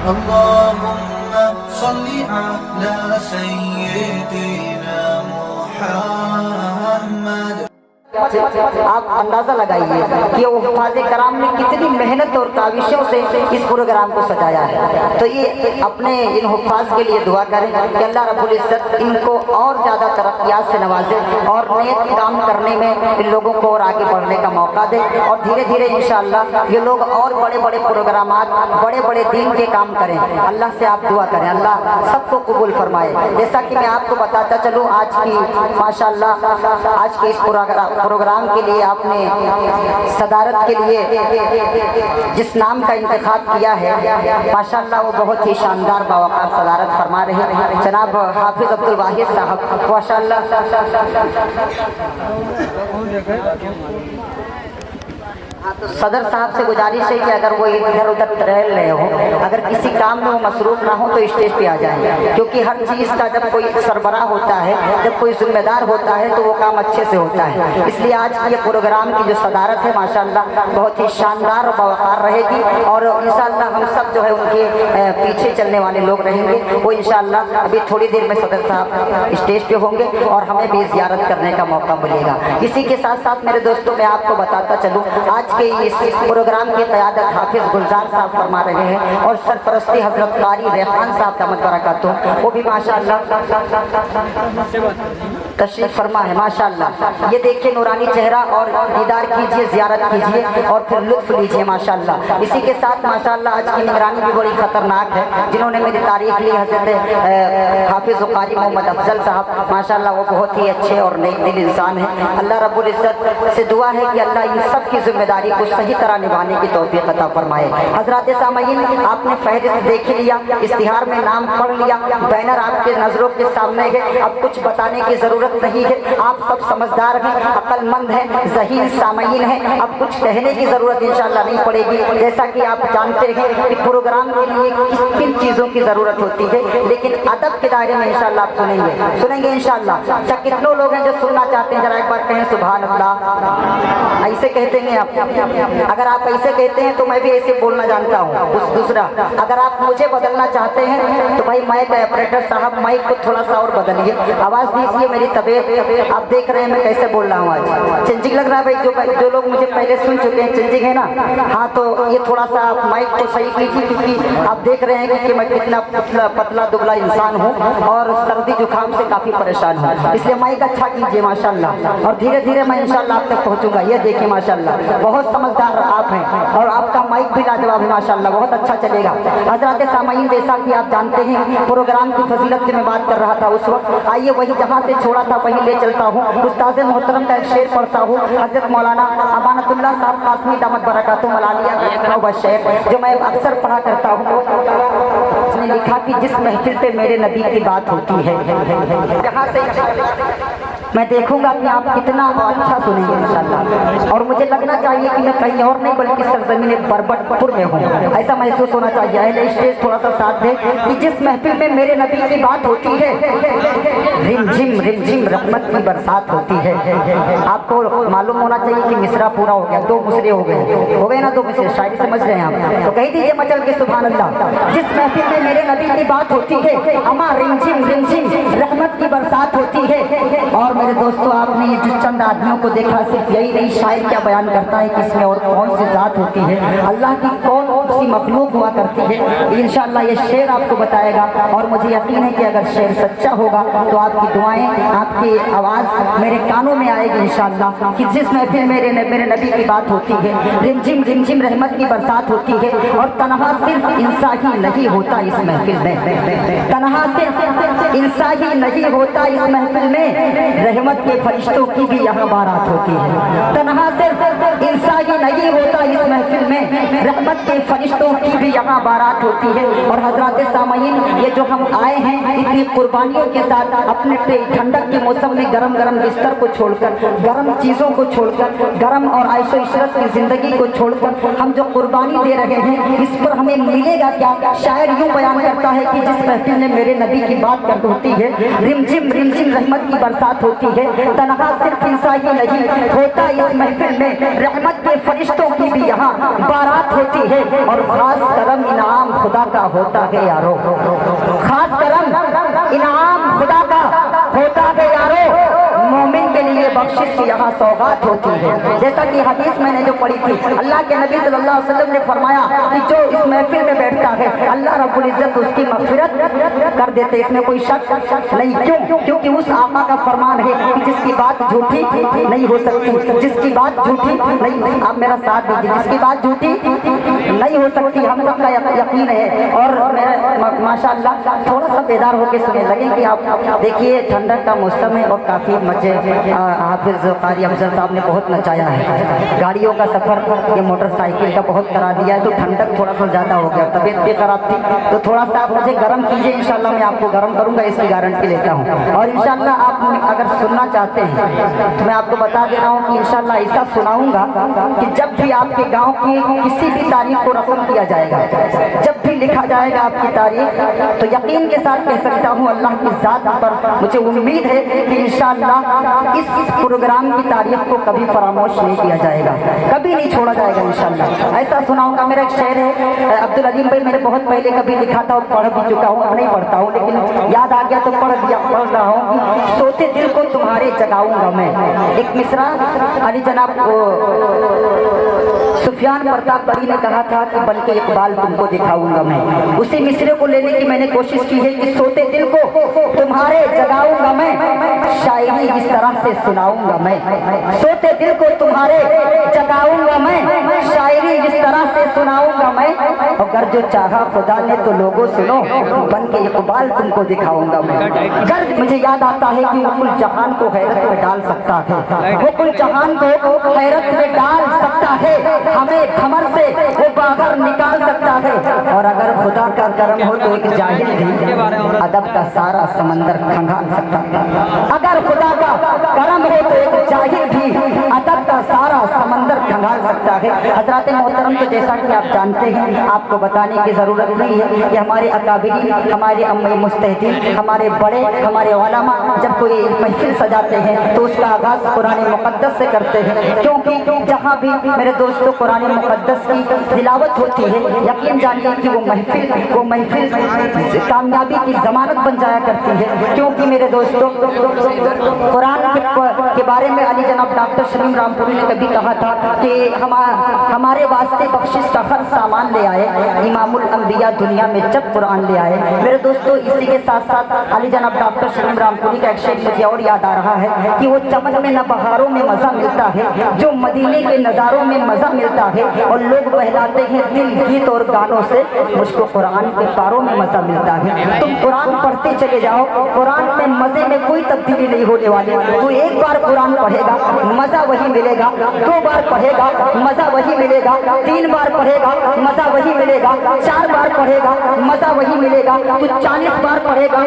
اللهم صل على سيدنا محمد. آپ اندازہ لگائیے کہ حفاظ کرام نے کتنی محنت اور کاوشوں سے اس پروگرام کو سجایا ہے. تو یہ اپنے ان حفاظ کے لیے دعا کریں کہ اللہ رب العزت ان کو اور زیادہ ترقیات سے نوازے اور نیک کام کرنے میں ان لوگوں کو اور آگے بڑھنے کا موقع دے, اور دھیرے دھیرے انشاءاللہ یہ لوگ اور بڑے بڑے پروگرامات, بڑے بڑے دین کے کام کریں. اللہ سے آپ دعا کریں اللہ سب کو قبول فرمائے. جیسا کہ میں آپ کو بتاتا چلوں, آج کی ماشاءاللہ آج کے اس پروگرام کے لیے آپ نے صدارت کے لیے جس نام کا انتخاب کیا ہے ماشاءاللہ وہ بہت ہی شاندار باوقار صدارت فرما رہے ہیں جناب حافظ عبد الواحد صاحب. ماشاءاللہ صدر صاحب سے گزارش ہے کہ اگر وہ ادھر ادھر ٹہل رہے ہو, اگر کسی کام میں وہ مصروف نہ ہو تو اسٹیج پہ آ جائیں, کیونکہ ہر چیز کا جب کوئی سربراہ ہوتا ہے, جب کوئی ذمہ دار ہوتا ہے تو وہ کام اچھے سے ہوتا ہے. اس لیے آج کی یہ پروگرام کی جو صدارت ہے ماشاءاللہ بہت ہی شاندار و باوقار رہے گی, اور انشاءاللہ ہم سب جو ہے ان کے پیچھے چلنے والے لوگ رہیں گے. وہ انشاءاللہ ابھی تھوڑی دیر میں صدر صاحب اسٹیج پہ ہوں گے اور ہمیں بھی زیارت کرنے کا موقع ملے گا. اسی کے ساتھ ساتھ میرے دوستوں میں آپ کو بتاتا چلوں, آج کے اس پروگرام کی قیادت حافظ گلزار صاحب فرما رہے ہیں اور سرپرستی حضرت قاری ریحان صاحب دامت برکاتہ, وہ بھی ماشاءاللہ تشریف فرما ہے. ماشاءاللہ یہ دیکھیں نورانی چہرہ, اور دیدار کیجئے, زیارت کیجئے اور پھر لطف لیجئے ماشاءاللہ. اسی کے ساتھ ماشاءاللہ آج کی نگرانی بھی بڑی خطرناک ہے, جنہوں نے میری تاریخ لی حضرت حافظ قاری محمد افضل صاحب ماشاءاللہ, وہ بہت ہی اچھے اور نیک دل انسان ہیں. اللہ رب العزت سے دعا ہے کہ اللہ ان سب کی ذمہ داری کو صحیح طرح نبھانے کی توفیق عطا فرمائے. حضرات سامعین, آپ نے فہرست دیکھ لیا, اشتہار میں نام پڑھ لیا, بینر آپ کے نظروں کے سامنے ہے, اب کچھ بتانے کی ضرورت نہیں ہے. آپ سب سمجھدار ہیں, عقل مند ہیں, ذہین سامعین ہیں, اب کچھ کہنے کی ضرورت انشاءاللہ نہیں پڑے گی. جیسا کہ آپ جانتے ہیں کہ پروگرام کے لیے کن چیزوں کی ضرورت ہوتی ہے, لیکن ادب کے دائرے میں انشاءاللہ آپ سنیں گے انشاءاللہ. اچھا کتنے لوگ ہیں جو سننا چاہتے ہیں, ذرا ایک بار کہیں سبحان اللہ. ایسے کہتے ہیں آپ, اگر آپ ایسے کہتے ہیں تو میں بھی ایسے بولنا جانتا ہوں. دوسرا, اگر آپ مجھے بدلنا چاہتے ہیں تو بھائی مائک آپریٹر صاحب مائک کو تھوڑا سا اور بدلیے, آواز دیجیے. میری طبیعت آپ دیکھ رہے ہیں میں کیسے بول رہا ہوں, آج چینجنگ لگ رہا ہے بھائی. جو لوگ مجھے پہلے سن چکے ہیں چینجنگ ہے نا, ہاں تو یہ تھوڑا سا آپ مائک کو صحیح کیجیے, کیونکہ آپ دیکھ رہے ہیں کہ میں کتنا پتلا دبلا انسان ہوں اور سردی زکام سے کافی پریشان ہوں, اس لیے مائک اچھا کیجیے ماشاءاللہ, اور دھیرے دھیرے میں انشاءاللہ آپ تک پہنچوں گا. یہ دیکھیں ماشاءاللہ بہت سمجھدار آپ ہیں, اور آپ کا مائک بھی لاجواب ہے ماشاءاللہ, بہت اچھا چلے گا. حضرات سامعین, جیسا کہ آپ جانتے ہیں پروگرام کی فضیلت سے میں بات کر رہا تھا اس وقت, آئیے وہی جہاں سے چھوڑا تھا وہیں لے چلتا ہوں. استاد محترم کا ایک شعر پڑھتا ہوں, حضرت مولانا امانت اللہ صاحب قاسمی دامت برکاتہ ملالیہ کا شعر جو میں اکثر پڑھا کرتا ہوں. اس نے لکھا کہ جس محفل پہ میرے نبی کی بات ہوتی ہے, جہاں سے میں دیکھوں گا کہ آپ کتنا اچھا سنیں گے انشاءاللہ, اور مجھے لگنا چاہیے کہ میں کہیں اور نہیں بلکہ سرزمین بربٹ پور میں ہوں, ایسا محسوس ہونا چاہیے. اہل اسٹیج تھوڑا سا ساتھ دے کہ جس محفل میں میرے نبی کی بات ہوتی ہے رم جھم رحمت کی برسات ہوتی ہے. آپ کو معلوم ہونا چاہیے کہ مصرع پورا ہو گیا, 2 مصرے ہو گئے نا, 2 مصرے شاعری سمجھ رہے ہیں آپ, تو کہہ دیجیے مچل کے سبحان اللہ. جس محفل میں میرے نبی کی بات ہوتی ہے اما رم جھم رحمت کی برسات ہوتی ہے. اور میرے دوستو, آپ نے یہ جو چند آدمیوں کو دیکھا, صرف یہی نہیں شاعر کیا بیان کرتا ہے کہ اس میں اور کون سی ذات ہوتی ہے, اللہ کی کون سی مخلوق ہوا کرتی ہے. انشاءاللہ یہ شعر آپ کو بتائے گا, اور مجھے یقین ہے کہ اگر شعر سچا ہوگا تو آپ کی دعائیں, آپ کی آواز میرے کانوں میں آئے گی انشاءاللہ کہ جس محفل میرے نبی کی بات ہوتی ہے رم جھم رحمت کی برسات ہوتی ہے. اور تنہا صرف انسان ہی نہیں ہوتا اس محفل میں, تنہا صرف انسان ہی نہیں ہوتا اس محفل میں, رحمت کے فرشتوں کی بھی یہاں بارات ہوتی ہے. تنہا صرف انسان ہی نہیں ہوتا اس محفل میں, رحمت کے فرشتوں کی بھی یہاں بارات ہوتی ہے. اور حضرات سامعین, یہ جو ہم آئے ہیں اتنی قربانیوں کے ساتھ, اپنے ٹھنڈک کے موسم میں گرم بستر کو چھوڑ کر, گرم چیزوں کو چھوڑ کر, گرم اور عیش و عشرت کی زندگی کو چھوڑ کر ہم جو قربانی دے رہے ہیں, اس پر ہمیں ملے گا کیا؟ شاعر یوں بیان کرتا ہے کہ جس محفل میں میرے نبی کی بات کر ہوتی ہے رم جھم رحمت کی برسات ہوتی ہے. تنہا صرف انسان ہی نہیں ہوتا اس محفل میں, رحمت کے فرشتوں کی بھی یہاں بارات ہوتی ہے، اور خاص کرم انعام خدا کا ہوتا ہے یارو، خاص کرم انعام خدا کا ہوتا ہے یارو، مومن کے لیے بخشش کی یہاں سوغات ہوتی ہے۔ جیسا کہ حدیث میں نے جو پڑھی تھی، اللہ کے نبی صلی اللہ علیہ وسلم نے فرمایا کہ جو اس محفل میں بیٹھتا ہے اللہ رب العزت اس کی مغفرت کر دیتے، اس میں کوئی شک نہیں۔ کیوں؟ کیونکہ اس آقا کا فرمان ہے کہ جس کی بات جھوٹی نہیں ہو سکتی، جس کی بات جھوٹی نہیں، آپ میرا ساتھ دیجیے، جس کی بات جھوٹی نہیں ہو سکتی، ہم سب کا یقین ہے۔ اور ماشاءاللہ تھوڑا سا بیدار ہو کے سنیں لگے کہ آپ دیکھیے ٹھنڈک کا موسم ہے اور کافی مزے حافظ قاری افضل صاحب نے بہت نچایا ہے، گاڑیوں کا سفر یہ موٹر سائیکل کا بہت کرا دیا ہے، تو ٹھنڈک تھوڑا سا زیادہ ہو گیا، طبیعت بھی خراب تھی، تو تھوڑا سا آپ مجھے گرم کیجیے، انشاءاللہ میں آپ کو گرم کروں گا، اس کی گارنٹی لیتا ہوں۔ اور انشاءاللہ آپ اگر سننا چاہتے ہیں تو میں آپ کو بتا دے رہا ہوں کہ انشاءاللہ ایسا سناؤں گا کہ جب بھی آپ کے گاؤں کی کسی بھی تاریخ کو رقم کیا جائے گا، جب بھی لکھا جائے گا آپ کی تاریخ، تو یقین کے ساتھ کہہ سکتا ہوں اللہ کی ذات پر مجھے امید ہے کہ انشاءاللہ اس پروگرام کی تاریخ کو کبھی فراموش نہیں کیا جائے گا، کبھی نہیں چھوڑا جائے گا انشاءاللہ۔ ایسا سناؤں گا، میرا ایک شعر ہے عبدالعظیم بھائی، میں نے بہت پہلے کبھی لکھا تھا اور پڑھ بھی چکا ہوں، اب نہیں پڑھتا ہوں لیکن یاد آ گیا تو پڑھ رہا ہوں کہ سوتے دل کو تمہارے جگاؤں گا میں۔ ایک مصرع علی جناب سفیان پرتاپ بری نے کہا تھا کہ بلکہ اقبال تم کو دکھاؤں گا میں، اسی مصرے کو لینے کی میں نے کوشش کی ہے کہ سوتے دل کو تمہارے جگاؤں گا میں، شاعری اس طرح سے سناؤں گا میں، سوتے دل کو تمہارے جگاؤں گا میں، شاعری اس طرح سے سناؤں گا میں، اگر جو چاہا خدا نے تو لوگوں سنو، بن کے اقبال تم کو دکھاؤں گا میں۔ گر مجھے یاد آتا ہے کہ وہ کل جہان کو حیرت میں ڈال سکتا ہے، وہ کل جہان کو حیرت میں ڈال سکتا ہے، ہمیں کمر سے وہ باہر نکال سکتا ہے، اور اگر خدا کا کرم ہو تو ایک جاہل بھی ادب کا سارا سمندر کھنگال سکتا ہے، اگر خدا کا کرم ہو تو ایک جاہل بھی ادب کا سارا سمندر کھنگال سکتا ہے۔ حضرات محترم، تو جیسا کہ آپ جانتے ہیں، آپ کو بتانے کی ضرورت نہیں ہے کہ ہمارے اکابرین، ہمارے امی مجتہدین، ہمارے بڑے، ہمارے علماء جب کوئی محفل سجاتے ہیں تو اس کا آغاز قرآن مقدس سے کرتے ہیں، کیونکہ جہاں بھی میرے دوستوں قرآن مقدس کی تلاوت ہوتی ہے، یقین جانیے کہ وہ محفل کامیابی کی ضمانت بن جایا کرتی ہے، کیونکہ میرے دوستوں قرآن کے بارے میں علی جناب ڈاکٹر شمیم رامپوری نے کبھی کہا تھا کہ ہمارے واسطے بخشش کا ہر سامان لے آئے امام الانبیاء دنیا میں جب قرآن لے آئے۔ میرے دوستوں اسی کے ساتھ ساتھ علی جناب ڈاکٹر شمیم رامپوری کا ایک شعر مجھے اور یاد آ رہا ہے کہ وہ چمن میں نہ بہاروں میں مزہ ملتا ہے جو مدینے کے نظاروں میں مزہ ملتا ہے، اور لوگ بہلاتے ہیں دل گیت اور گانوں سے، مجھ کو قرآن کے پاروں میں مزہ ملتا ہے۔ تم قرآن پڑھتے چلے جاؤ، قرآن میں مزے میں کوئی تبدیلی نہیں ہونے والی، تو ایک بار قرآن پڑھے گا مزہ وہی ملے گا، دو بار پڑھے گا مزہ وہی ملے گا، تین بار پڑھے گا مزہ وہی ملے گا، چار بار پڑھے گا مزہ وہی ملے گا، تو 40 بار پڑھے گا